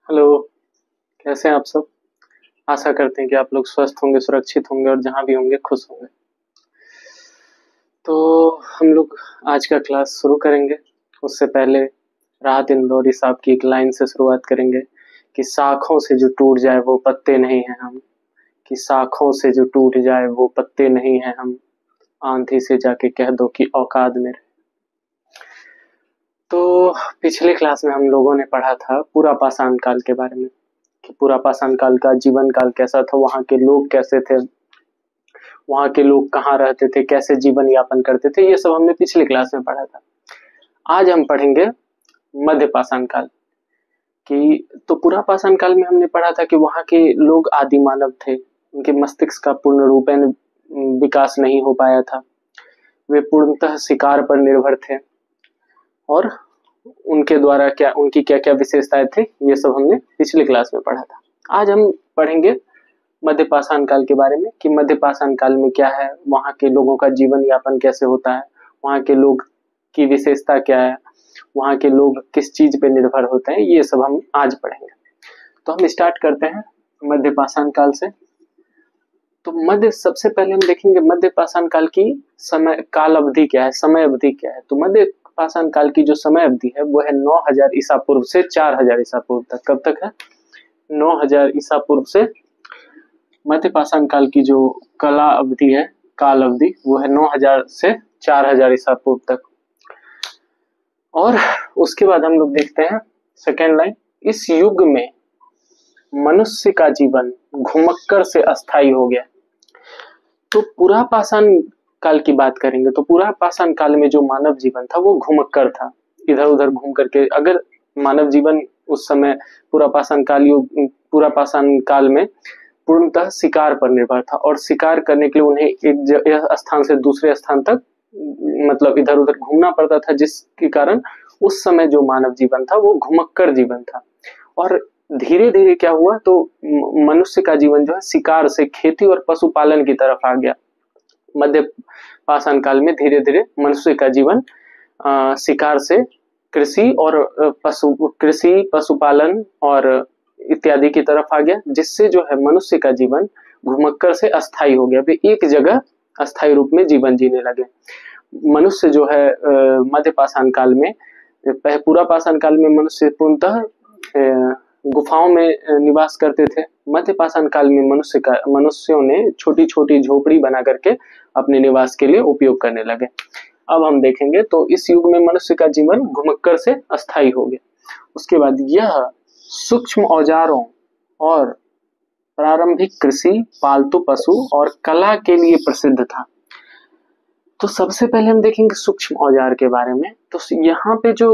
Hello. कैसे हैं आप सब। आशा करते हैं कि आप लोग स्वस्थ होंगे, सुरक्षित होंगे और जहां भी होंगे खुश होंगे। तो हम लोग आज का क्लास शुरू करेंगे। उससे पहले राहत इंदौरी साहब की एक लाइन से शुरुआत करेंगे कि शाखों से जो टूट जाए वो पत्ते नहीं हैं हम। कि शाखों से जो टूट जाए वो पत्ते नहीं हैं हम। आंधी से जाके कह दो कि औकात में रहे। तो पिछले क्लास में हम लोगों ने पढ़ा था पूरा पाषाण काल के बारे में कि पूरा पाषाण काल का जीवन काल कैसा था, वहां के लोग कैसे थे, वहां के लोग कहाँ रहते थे, कैसे जीवन यापन करते थे, ये सब हमने पिछली क्लास में पढ़ा था। आज हम पढ़ेंगे मध्य पाषाण काल की। तो पूरा पाषाण काल में हमने पढ़ा था कि वहां के लोग आदि मानव थे, उनके मस्तिष्क का पूर्ण रूपेण विकास नहीं हो पाया था, वे पूर्णतः शिकार पर निर्भर थे और उनके द्वारा क्या उनकी क्या क्या विशेषताएं थी, ये सब हमने पिछली क्लास में पढ़ा था। आज हम पढ़ेंगे मध्य पाषाण काल के बारे में कि मध्य पाषाण काल में क्या है, वहां के लोगों का जीवन यापन कैसे होता है, वहां के लोग की विशेषता क्या है, वहां के लोग किस चीज पे निर्भर होते हैं, ये सब हम आज पढ़ेंगे। तो हम स्टार्ट करते हैं मध्य पाषाण काल से। तो सबसे पहले हम देखेंगे मध्य पाषाण काल की समय काल अवधि क्या है, समय अवधि क्या है। तो मध्य पाषाण काल की जो समय अवधि है वो है 9000 ईसा पूर्व से 4000 ईसा पूर्व तक। कब तक है? 9000 ईसा पूर्व से मध्य पाषाण काल की जो कला अवधि है, काल अवधि, वो है 9000 से 4000 ईसा पूर्व तक। और उसके बाद हम लोग देखते हैं सेकेंड लाइन, इस युग में मनुष्य का जीवन घुमक्कर से अस्थायी हो गया। तो पूरा पाषाण काल की बात करेंगे तो पूरा पाषाण काल में जो मानव जीवन था वो घुमक्कर था, इधर उधर घूम करके। अगर मानव जीवन उस समय पूरा पाषाण काल में पूर्णतः शिकार पर निर्भर था और शिकार करने के लिए उन्हें एक स्थान से दूसरे स्थान तक मतलब इधर उधर घूमना पड़ता था, जिसके कारण उस समय जो मानव जीवन था वो घुमक्कर जीवन था। और धीरे धीरे क्या हुआ, तो मनुष्य का जीवन जो है शिकार से खेती और पशुपालन की तरफ आ गया। मध्य पाषाण काल में धीरे धीरे मनुष्य का जीवन शिकार से कृषि और पशुपालन और इत्यादि की तरफ आ गया, जिससे जो है मनुष्य का जीवन घुमक्कर से अस्थायी हो गया। वे एक जगह अस्थायी रूप में जीवन जीने लगे। मनुष्य जो है मध्य पाषाण काल में, पूरा पाषाण काल में मनुष्य पूर्णतः गुफाओं में निवास करते थे। मध्य पाषाण काल में मनुष्यों ने छोटी छोटी झोपड़ी बना करके अपने निवास के लिए उपयोग करने लगे। अब हम देखेंगे तो इस युग में मनुष्य का जीवन घुमक्कर से अस्थायी हो गया। उसके बाद यह सूक्ष्म औजारों और प्रारंभिक कृषि, पालतू पशु और कला के लिए प्रसिद्ध था। तो सबसे पहले हम देखेंगे सूक्ष्म औजार के बारे में। तो यहाँ पे जो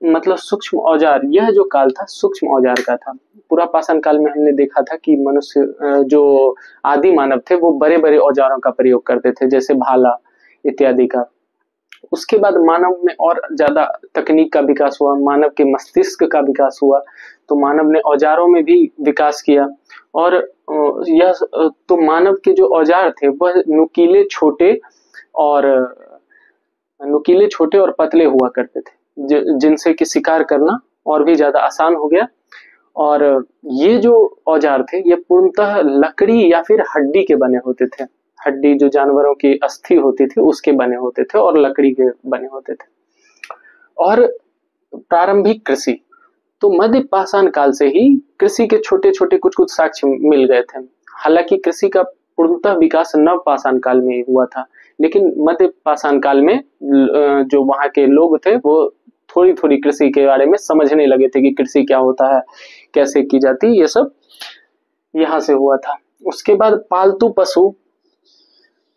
मतलब सूक्ष्म औजार, यह जो काल था सूक्ष्म औजार का था। पूरा पाषाण काल में हमने देखा था कि मनुष्य जो आदि मानव थे वो बड़े बड़े औजारों का प्रयोग करते थे, जैसे भाला इत्यादि का। उसके बाद मानव में और ज्यादा तकनीक का विकास हुआ, मानव के मस्तिष्क का विकास हुआ, तो मानव ने औजारों में भी विकास किया। और यह तो मानव के जो औजार थे वह नुकीले छोटे और पतले हुआ करते थे, जिनसे कि शिकार करना और भी ज्यादा आसान हो गया। और ये जो औजार थे ये पूर्णतः लकड़ी या फिर हड्डी के बने होते थे। हड्डी जो जानवरों की अस्थि होती थी उसके बने होते थे और लकड़ी के बने होते थे। और प्रारंभिक कृषि, तो मध्य पाषाण काल से ही कृषि के छोटे छोटे कुछ कुछ साक्ष्य मिल गए थे। हालांकि कृषि का पूर्णतः विकास नव पाषाण काल में हुआ था, लेकिन मध्य पाषाण काल में जो वहां के लोग थे वो थोड़ी थोड़ी कृषि के बारे में समझने लगे थे कि कृषि क्या होता है, कैसे की जाती, ये सब यहाँ से हुआ था। उसके बाद पालतू पशु,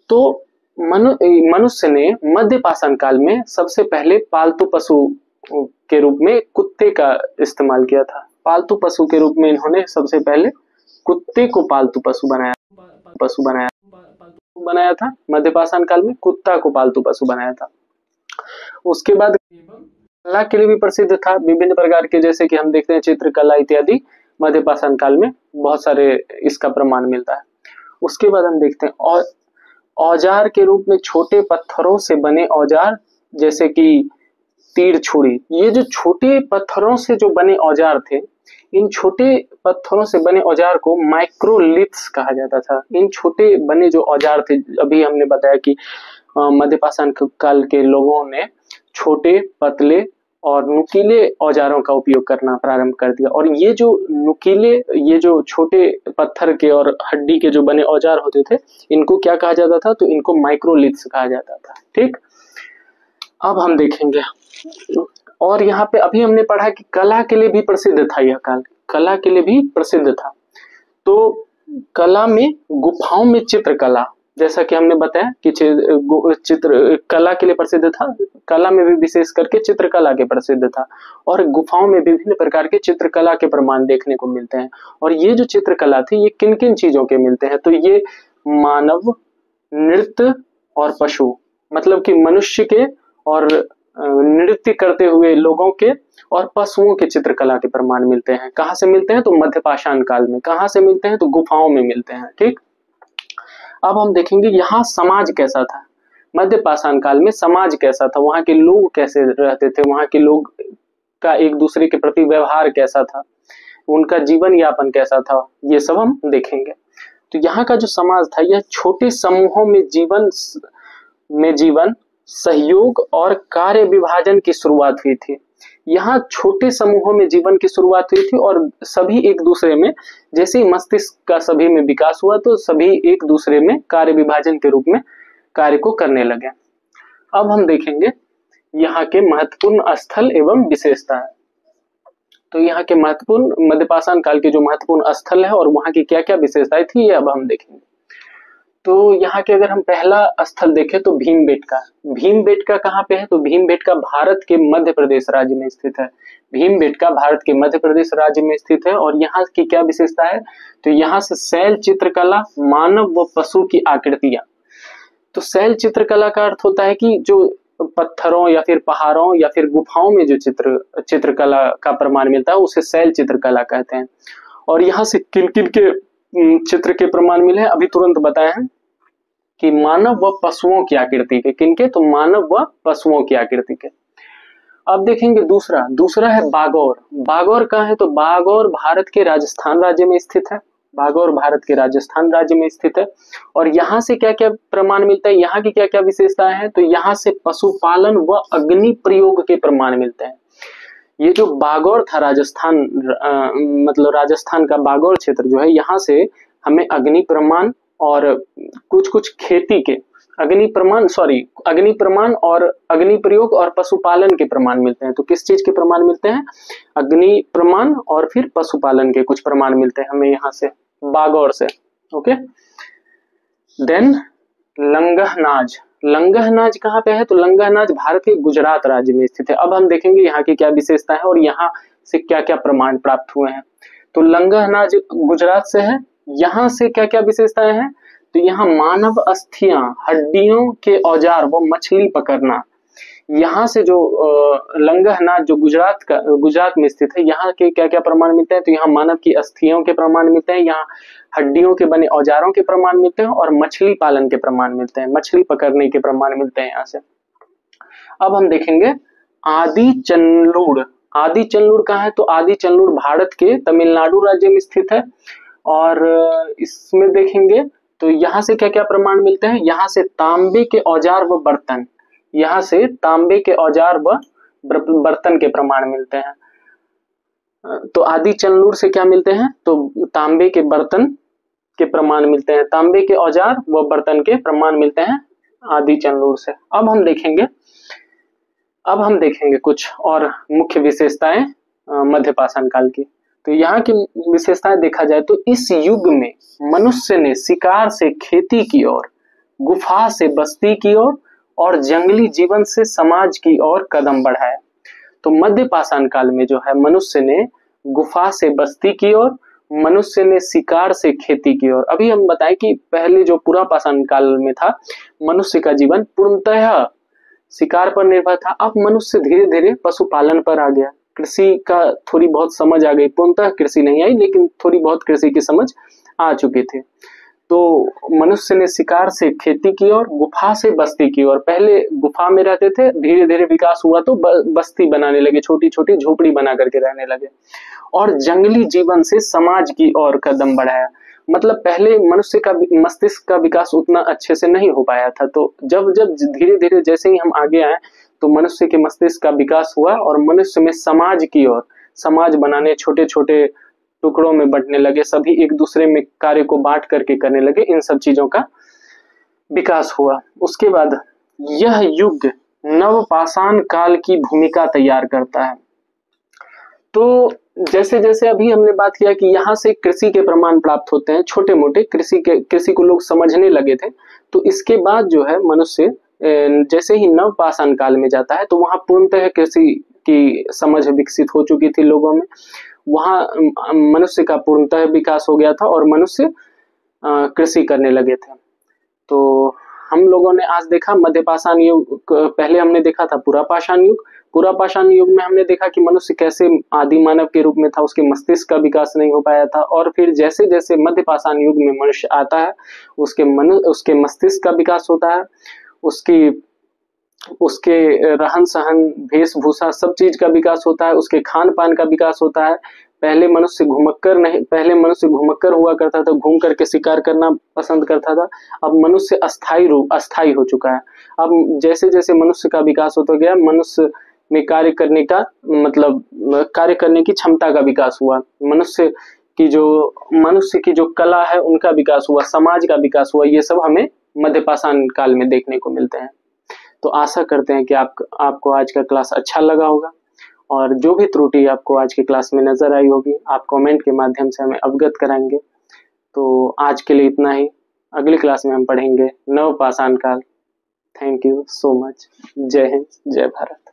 तो मनुष्य ने मध्य पाषाण काल में सबसे पहले पालतू पशु के रूप में कुत्ते का इस्तेमाल किया था। पालतू पशु के रूप में इन्होंने सबसे पहले कुत्ते को पालतू पशु बनाया था। मध्य पाषाण काल में कुत्ता को पालतू पशु बनाया था। उसके बाद कला के लिए भी प्रसिद्ध था, विभिन्न प्रकार के, जैसे कि हम देखते हैं चित्रकला इत्यादि मध्य पाषाण काल में बहुत सारे इसका प्रमाण मिलता है। उसके बाद हम देखते हैं और औजार के रूप में छोटे पत्थरों से बने औजार, जैसे कि तीर छुरी। ये जो छोटे पत्थरों से जो बने औजार थे इन छोटे पत्थरों से बने औजार को माइक्रोलिथ्स कहा जाता था। इन छोटे बने जो औजार थे, अभी हमने बताया कि मध्यपाषाण काल के लोगों ने छोटे, पतले और नुकीले औजारों का उपयोग करना प्रारंभ कर दिया। और ये जो नुकीले, ये जो छोटे पत्थर के और हड्डी के जो बने औजार होते थे, इनको क्या कहा जाता था? तो इनको माइक्रोलिथ्स कहा जाता था। ठीक, अब हम देखेंगे। और यहाँ पे अभी हमने पढ़ा कि कला के लिए भी प्रसिद्ध था यह काल, कला के लिए भी प्रसिद्ध था। तो कला में गुफाओं में चित्रकला, जैसा कि हमने बताया कि चित्र कला के लिए प्रसिद्ध था, कला में भी विशेष करके चित्रकला के प्रसिद्ध था। और गुफाओं में विभिन्न प्रकार के चित्रकला के प्रमाण देखने को मिलते हैं। और ये जो चित्रकला थी, ये किन किन चीजों के मिलते हैं? तो ये मानव, नृत्य और पशु, मतलब कि मनुष्य के और नृत्य करते हुए लोगों के और पशुओं के चित्रकला के प्रमाण मिलते हैं। कहाँ से मिलते हैं? तो मध्यपाषाण काल में। कहाँ से मिलते हैं? तो गुफाओं में मिलते हैं। ठीक, अब हम देखेंगे यहाँ समाज कैसा था। मध्यपाषाण काल में समाज कैसा था, वहां के लोग कैसे रहते थे, वहां के लोग का एक दूसरे के प्रति व्यवहार कैसा था, उनका जीवन यापन कैसा था, ये सब हम देखेंगे। तो यहाँ का जो समाज था, यह छोटे समूहों में जीवन, सहयोग और कार्य विभाजन की शुरुआत हुई थी। यहाँ छोटे समूहों में जीवन की शुरुआत हुई थी और सभी एक दूसरे में, जैसे ही मस्तिष्क का सभी में विकास हुआ, तो सभी एक दूसरे में कार्य विभाजन के रूप में कार्य को करने लगे। अब हम देखेंगे यहाँ के महत्वपूर्ण स्थल एवं विशेषता। तो यहाँ के महत्वपूर्ण मध्यपाषाण काल के जो महत्वपूर्ण स्थल है और वहाँ की क्या क्या विशेषताएं थी, ये अब हम देखेंगे। तो यहाँ के अगर हम पहला स्थल देखें तो भीमबेटका। भीमबेटका कहाँ पे है? तो भीमबेटका भारत के मध्य प्रदेश राज्य में स्थित है। भीमबेटका भारत के मध्य प्रदेश राज्य में स्थित है। और यहाँ की क्या विशेषता है? तो यहाँ से शैल चित्रकला, मानव व पशु की आकृतियां। तो शैल चित्रकला का अर्थ होता है कि जो पत्थरों या फिर पहाड़ों या फिर गुफाओं में जो चित्रकला का प्रमाण मिलता है, उसे शैल चित्रकला कहते हैं। और यहाँ से किन किन के चित्र के प्रमाण मिले हैं, अभी तुरंत बताया है कि मानव व पशुओं की आकृति के। किनके? तो मानव व पशुओं की आकृति के। अब देखेंगे दूसरा है बागौर। बागौर कहाँ है? तो बागौर भारत के राजस्थान राज्य में स्थित है। बागौर भारत के राजस्थान राज्य में स्थित है। और यहाँ से क्या क्या प्रमाण मिलता है, यहाँ की क्या क्या विशेषताएं हैं? तो यहाँ से पशुपालन व अग्नि प्रयोग के प्रमाण मिलते हैं। ये जो बागौर था राजस्थान, मतलब राजस्थान का बागौर क्षेत्र जो है, यहाँ से हमें अग्नि प्रमाण और कुछ खेती के अग्नि प्रमाण और अग्नि प्रयोग और पशुपालन के प्रमाण मिलते हैं। तो किस चीज के प्रमाण मिलते हैं? अग्नि प्रमाण और फिर पशुपालन के कुछ प्रमाण मिलते हैं हमें यहाँ से, बागौर से। Okay, then लंगहनाज। लंगहनाज कहाँ पे है? तो लंगहनाज भारत के गुजरात राज्य में स्थित है। अब हम देखेंगे यहाँ की क्या विशेषता है और यहाँ से क्या क्या प्रमाण प्राप्त हुए हैं। तो लंगहनाज गुजरात से है। यहाँ से क्या क्या विशेषताएं हैं? तो यहाँ मानव अस्थियां, हड्डियों के औजार व मछली पकड़ना। यहाँ से जो लंगहनाज जो गुजरात में स्थित है, यहाँ के क्या क्या प्रमाण मिलते हैं? तो यहाँ मानव की अस्थियों के प्रमाण मिलते हैं, यहाँ हड्डियों के बने औजारों के प्रमाण मिलते हैं और मछली पालन के प्रमाण मिलते हैं, मछली पकड़ने के प्रमाण मिलते हैं यहाँ से। अब हम देखेंगे आदि चंदलूर। आदि चंदलूर कहाँ है? तो आदि चंदलूर भारत के तमिलनाडु राज्य में स्थित है। और इसमें देखेंगे तो यहाँ से क्या क्या प्रमाण मिलते हैं? यहाँ से तांबे के औजार व बर्तन, यहाँ से तांबे के औजार व बर्तन के प्रमाण मिलते हैं। तो आदि चंदलूर से क्या मिलते हैं? तो तांबे के बर्तन के प्रमाण मिलते हैं, तांबे के औजार व बर्तन के प्रमाण मिलते हैं आदि चंदलूर से। अब हम देखेंगे कुछ और मुख्य विशेषताएं मध्यपाषाण काल की। तो यहाँ की विशेषताएं देखा जाए तो इस युग में मनुष्य ने शिकार से खेती की ओर, गुफा से बस्ती की ओर और जंगली जीवन से समाज की ओर कदम बढ़ाया। तो मध्यपाषाण काल में जो है मनुष्य ने गुफा से बस्ती की ओर, मनुष्य ने शिकार से खेती की ओर। अभी हम बताएं कि पहले जो पुरापाषाण काल में था, मनुष्य का जीवन पूर्णतः शिकार पर निर्भर था। अब मनुष्य धीरे धीरे पशुपालन पर आ गया, कृषि का थोड़ी बहुत समझ आ गई। पूर्णतः कृषि नहीं आई, लेकिन थोड़ी बहुत कृषि की समझ आ चुकी थी। तो मनुष्य ने शिकार से खेती की और गुफा से बस्ती की और पहले गुफा में रहते थे, धीरे धीरे विकास हुआ तो बस्ती बनाने लगे, छोटी छोटी झोपड़ी बना करके रहने लगे और जंगली जीवन से समाज की ओर कदम बढ़ाया। मतलब पहले मनुष्य का मस्तिष्क का विकास उतना अच्छे से नहीं हो पाया था, तो जब जब धीरे धीरे जैसे ही हम आगे आए तो मनुष्य के मस्तिष्क का विकास हुआ और मनुष्य में समाज की ओर, समाज बनाने, छोटे छोटे टुकड़ों में बंटने लगे, सभी एक दूसरे में कार्य को बांट करके करने लगे, इन सब चीजों का विकास हुआ। उसके बाद यह युग नवपाषाण काल की भूमिका तैयार करता है। तो जैसे जैसे अभी हमने बात किया कि यहाँ से कृषि के प्रमाण प्राप्त होते हैं, छोटे मोटे कृषि को लोग समझने लगे थे, तो इसके बाद जो है मनुष्य जैसे ही नवपाषाण काल में जाता है तो वहां पूर्णतः कृषि की समझ विकसित हो चुकी थी लोगों में, वहां मनुष्य का पूर्णतः विकास हो गया था और मनुष्य कृषि करने लगे थे। तो हम लोगों ने आज देखा मध्यपाषाण युग, पहले हमने देखा था पुरापाषाण युग। पुरापाषाण युग में हमने देखा कि मनुष्य कैसे आदि मानव के रूप में था, उसके मस्तिष्क का विकास नहीं हो पाया था, और फिर जैसे जैसे मध्यपाषाण युग में मनुष्य आता है उसके मस्तिष्क का विकास होता है, उसके रहन सहन, वेशभूषा, सब चीज का विकास होता है, उसके खान पान का विकास होता है। पहले मनुष्य घुमक्कर हुआ करता था, घूम करके शिकार करना पसंद करता था। अब मनुष्य अस्थाई हो चुका है। अब जैसे जैसे मनुष्य का विकास होता गया, मनुष्य में कार्य करने की क्षमता का विकास हुआ, मनुष्य की जो कला है उनका विकास हुआ, समाज का विकास हुआ। ये सब हमें मध्यपाषाण काल में देखने को मिलते हैं। तो आशा करते हैं कि आपको आज का क्लास अच्छा लगा होगा, और जो भी त्रुटि आपको आज की क्लास में नजर आई होगी आप कमेंट के माध्यम से हमें अवगत कराएंगे। तो आज के लिए इतना ही, अगली क्लास में हम पढ़ेंगे नवपाषाण काल। Thank you so much. जय हिंद, जय भारत।